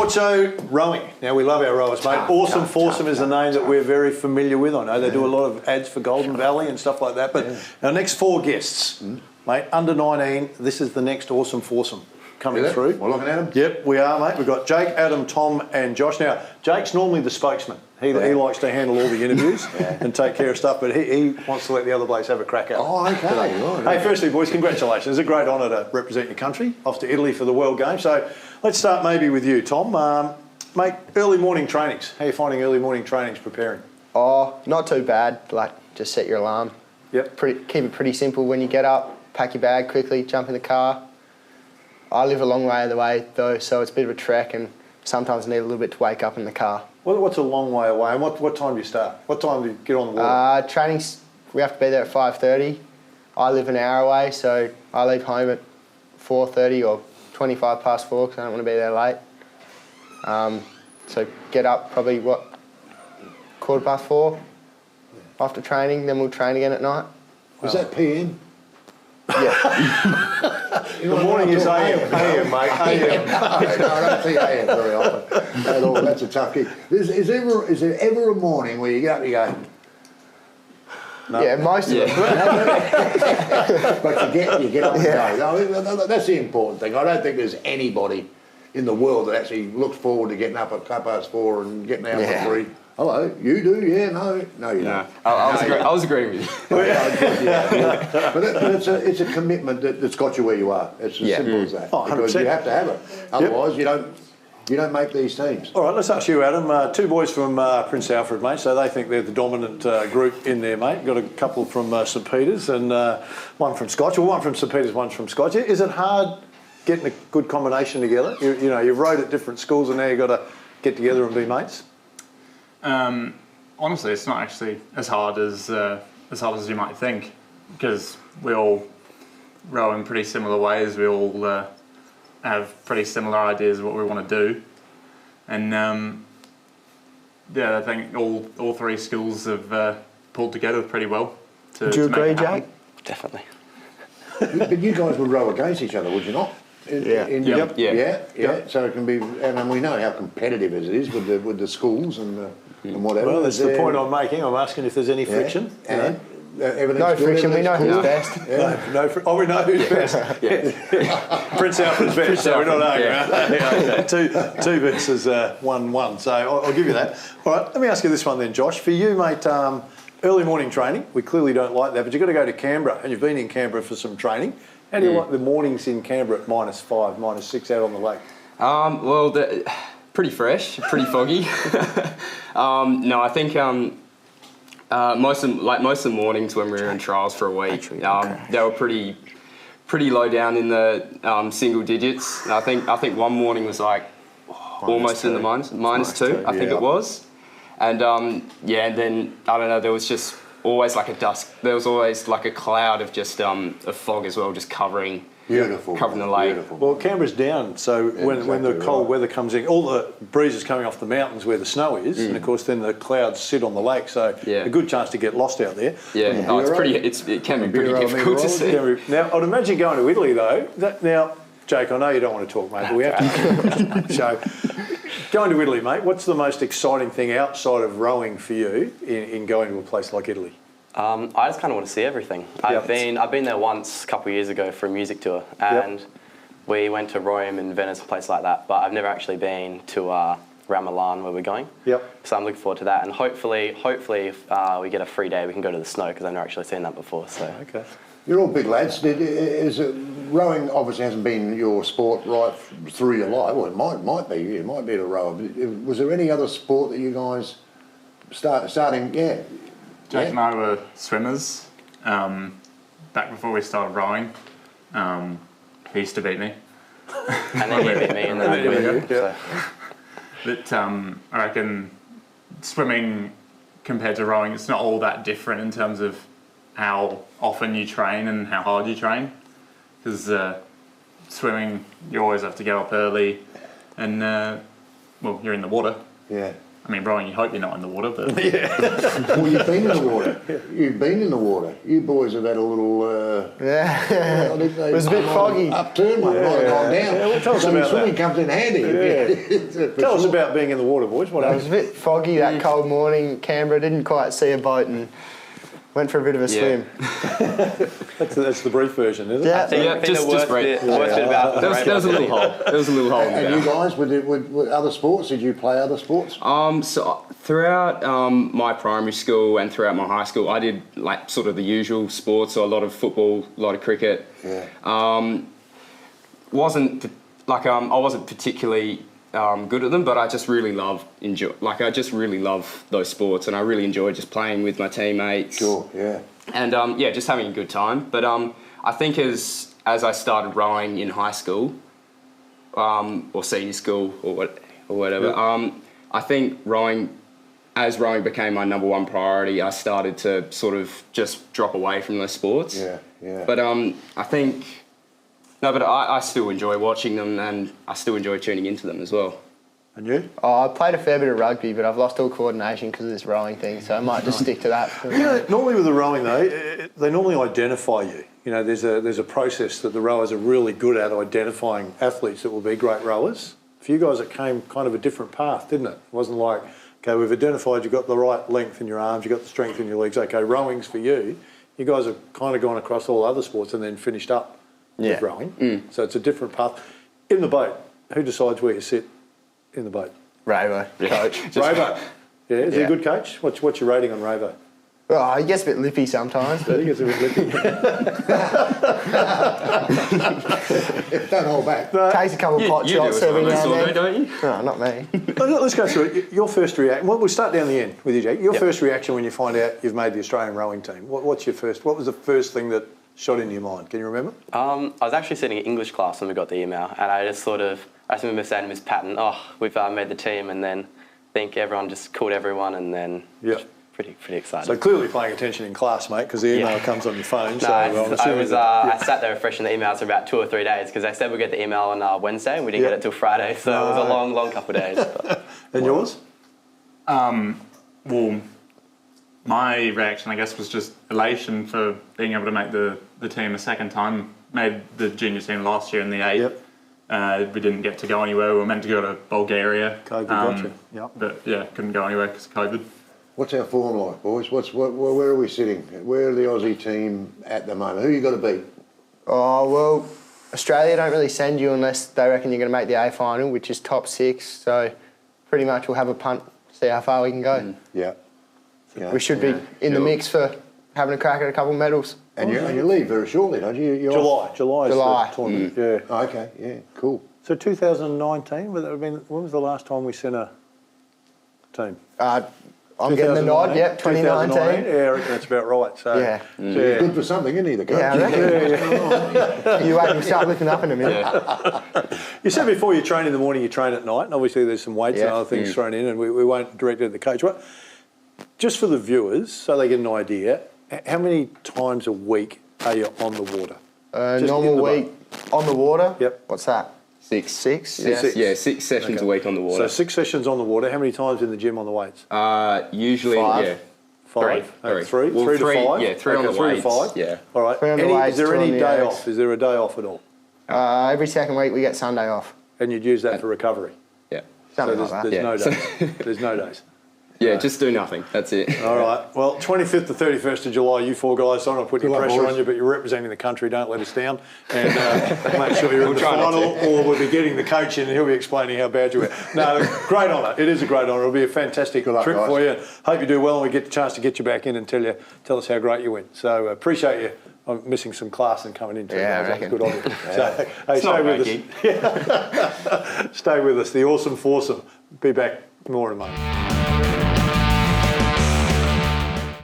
Sportso rowing. Now, we love our rowers, mate. Awesome Foursome is the name that we're very familiar with. I know they do a lot of ads for Golden Valley and stuff like that. But our next 4 guests, mate, under 19, this is the next Awesome Foursome coming through. We're looking at them? Yep, we are, mate. We've got Jake, Adam, Tom and Josh. Now, Jake's normally the spokesman. He likes to handle all the interviews and take care of stuff, but he wants to let the other blokes have a crack at it. Oh, okay. Right. Hey, firstly, boys, congratulations. It's a great honour to represent your country off to Italy for the World Games. So let's start maybe with you, Tom. Mate, early morning trainings. How are you finding early morning trainings preparing? Oh, not too bad. Like, just set your alarm. Yep. Keep it pretty simple. When you get up, pack your bag quickly, jump in the car. I live a long way of the way, though, so it's a bit of a trek and sometimes I need a little bit to wake up in the car. What's a long way away and what time do you start? What time do you get on the water? Trainings, we have to be there at 5:30. I live an hour away, so I leave home at 4:30 or 25 past 4 because I don't want to be there late. So get up probably, 4:15 after training, then we'll train again at night. Was that PM? Yeah. The morning is AM, mate. AM. No, I don't see AM very often at all. That's a tough gig. Is there ever a morning where you get up and you go... No. Yeah, most of them. But you get up and go. No, that's the important thing. I don't think there's anybody in the world that actually looks forward to getting up at 4:15 and getting out at 3. Hello, you do? Yeah, no, you don't. I was agreeing with you. But it's a commitment that's got you where you are. It's as simple as that. Oh, because you have to have it. Otherwise, you don't make these teams. All right, let's ask you, Adam. 2 boys from Prince Alfred, mate, so they think they're the dominant group in there, mate. Got a couple from St Peters and one from Scotch. Well, one from St Peters, one from Scotch. Is it hard getting a good combination together? You know, you've rowed at different schools and now you've got to get together and be mates? Honestly, it's not actually as hard as you might think, because we all row in pretty similar ways. We all have pretty similar ideas of what we want to do, and I think all 3 schools have pulled together pretty well. Do you agree, Jake? Definitely. But you guys would row against each other, would you not? Yeah. So it can be, and we know how competitive it is with the schools and whatever. Well, that's the point I'm making. I'm asking if there's any friction. And no friction. We know who's best. We know who's best. Prince Alfred's best. So we're not arguing. 2 versus 1-1. So I'll give you that. All right. Let me ask you this one then, Josh. For you, mate. Early morning training. We clearly don't like that, but you've got to go to Canberra, and you've been in Canberra for some training. How do you like the mornings in Canberra at -5, -6 out on the lake? Well, pretty fresh, pretty foggy. No, I think most of the mornings when we were in trials for a week, they were pretty low down in the single digits. I think one morning was like almost in the -2, I think it was, and and then I don't know, there was just always like there was always like a cloud of just of fog as well, just covering the lake. Beautiful. Well, Canberra's down, so when the cold weather comes in, all the breeze is coming off the mountains where the snow is, and of course then the clouds sit on the lake, so a good chance to get lost out there. It can be pretty difficult to see. Now, I'd imagine going to Italy though. Now, Jake, I know you don't want to talk, mate, but we have to. So, going to Italy, mate, what's the most exciting thing outside of rowing for you in going to a place like Italy? I just kind of want to see everything. I've been there once a couple of years ago for a music tour, and we went to Rome and Venice, a place like that. But I've never actually been to around Milan where we're going. So I'm looking forward to that, and hopefully, if we get a free day, we can go to the snow because I've never actually seen that before. So okay. You're all big lads. Rowing obviously hasn't been your sport right through your life. Well, it might be. You might be a rower. Was there any other sport that you guys starting? Yeah. Jake and I were swimmers back before we started rowing. He used to beat me. And then he beat me, and then I beat him. But I reckon swimming compared to rowing, it's not all that different in terms of how often you train and how hard you train. Because swimming, you always have to get up early, and you're in the water. Yeah. I mean, rowing, you hope you're not in the water, but Well, you've been in the water. You've been in the water. You boys have had a little. Yeah. I think It was a bit foggy. Upturn one, might have gone down. Well, tell us So about swimming that. comes in handy. Tell us about being in the water, boys. What It was happened? a bit foggy that cold morning. Canberra didn't quite see a boat and went for a bit of a swim. That's the brief version, isn't it? Yeah. I think just the worst break. bit about There was a little hole. There was a little hole in the And you bow. guys, with other sports, did you play other sports? So throughout my primary school and throughout my high school, I did like sort of the usual sports, so a lot of football, a lot of cricket. Yeah. I wasn't particularly good at them, but I just really I just really love those sports, and I really enjoy just playing with my teammates. Sure, yeah. And just having a good time. But I think as I started rowing in high school, or senior school, or whatever, I think rowing became my number one priority, I started to sort of just drop away from those sports. Yeah, yeah. But I still enjoy watching them, and I still enjoy tuning into them as well. And you? Oh, I played a fair bit of rugby, but I've lost all coordination because of this rowing thing, so I might just stick to that. You know, normally with the rowing though, they normally identify you. You know, there's a process that the rowers are really good at identifying athletes that will be great rowers. For you guys, it came kind of a different path, didn't it? It wasn't like, okay, we've identified you've got the right length in your arms, you've got the strength in your legs. Okay, rowing's for you. You guys have kind of gone across all other sports and then finished up with rowing. So it's a different path. In the boat, who decides where you sit in the boat? Ravo, coach. Ravo. Yeah, is he a good coach? What's your rating on Ravo? Oh, he gets a bit lippy sometimes. I think it's a bit lippy. Don't hold back. Takes a couple of pot shots every now and then. don't you? No, not me. Let's go through it. Your first reaction. Well, we'll start down the end with you, Jake. Your first reaction when you find out you've made the Australian rowing team. What was the first thing that shot into your mind? Can you remember? I was actually sitting in English class when we got the email, and I just remember saying to Miss Patton, "Oh, we've made the team," and then I think everyone just called everyone, and then pretty excited. So clearly paying attention in class, mate, because the email comes on your phone. So I sat there refreshing the emails for about 2 or 3 days because they said we'd get the email on Wednesday, and we didn't get it till Friday, so it was a long couple of days. But. And yours? well, my reaction, I guess, was just elation for being able to make the team a second time. Made the junior team last year in the 8. Yep. We didn't get to go anywhere. We were meant to go to Bulgaria. COVID gotcha. Yep. But couldn't go anywhere because of COVID. What's our form like, boys? Where are we sitting? Where are the Aussie team at the moment? Who you got to beat? Oh, well, Australia don't really send you unless they reckon you're going to make the A final, which is top 6. So pretty much we'll have a punt, see how far we can go. Yeah. We should be in the mix for having a crack at a couple of medals. And you leave very shortly, don't you? You're off. July is the tournament. Yeah. Oh, okay, yeah, cool. So 2019, when was the last time we sent a team? I'm getting the nod, yep, 2019. Yeah, I reckon that's about right. So, Yeah. So he's good for something, isn't he, the coach? Yeah, I reckon. You wait and start looking up in a minute. You said before you train in the morning, you train at night, and obviously there's some weights and other things thrown in, and we won't direct it at the coach. What? Just for the viewers, so they get an idea, how many times a week are you on the water? Normal week on the water? Yep. What's that? 6. 6? Yeah, 6 sessions a week on the water. So 6 sessions on the water. How many times in the gym on the weights? Usually, 5. 5? Three. Three? Well, 3 three, to 5? yeah, 3 on the 3 to weights, 5? yeah. All right. 3 on the weights, Is there 2 on any the day airs. off? Is there a day off at all? Every second week we get Sunday off. And you'd use that for recovery? Yeah. Something So like that. there's no Yeah. days. There's no days. Yeah, just do nothing. That's it. All right. Well, 25th to 31st of July, you 4 guys, I'm not putting Good luck, pressure boys. on you, but you're representing the country. Don't let us down. And make sure you're in the final, or we'll be getting the coach in and he'll be explaining how bad you were. No, great honour. It is a great honour. It'll be a fantastic Good luck, trip guys. for you. Hope you do well and we get the chance to get you back in and tell us how great you went. So appreciate you. I'm missing some class and coming in too. Yeah, I That was reckon. good of you. So, hey, It's not stay with ranky. us. Stay with us. The awesome foursome. Be back more in a moment.